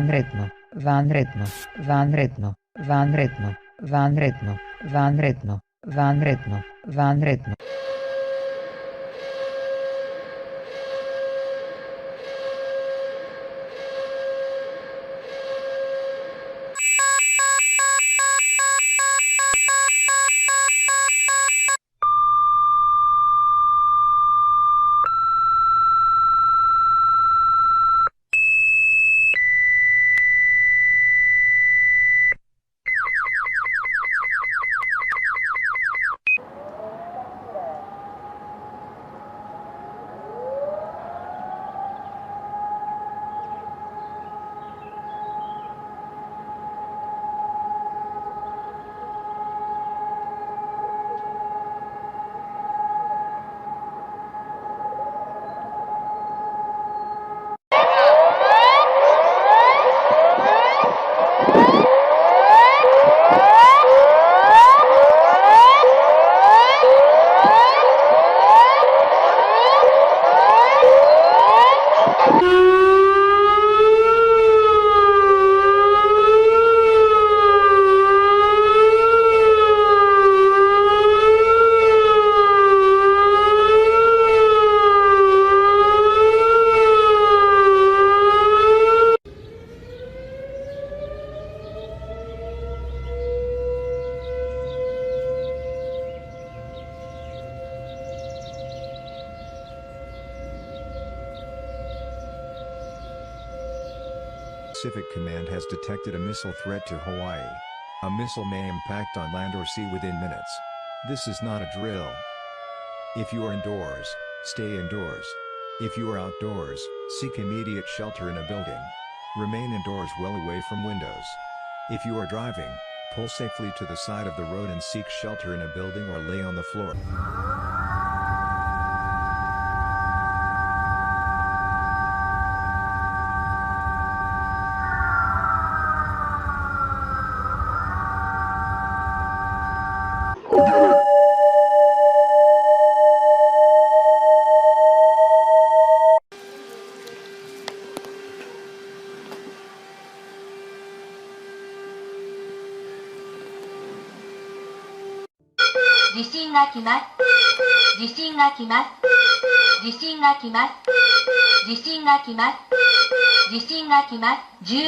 vanredno, vanredno, vanredno, vanredno, vanredno, vanredno, vanredno, vanredno. Pacific Command has detected a missile threat to Hawaii. A missile may impact on land or sea within minutes. This is not a drill. If you are indoors, stay indoors. If you are outdoors, seek immediate shelter in a building. Remain indoors well away from windows. If you are driving, pull safely to the side of the road and seek shelter in a building or lay on the floor.地震が来ます。地震が来ます。地震が来ます。地震が来ます。地震が来ます。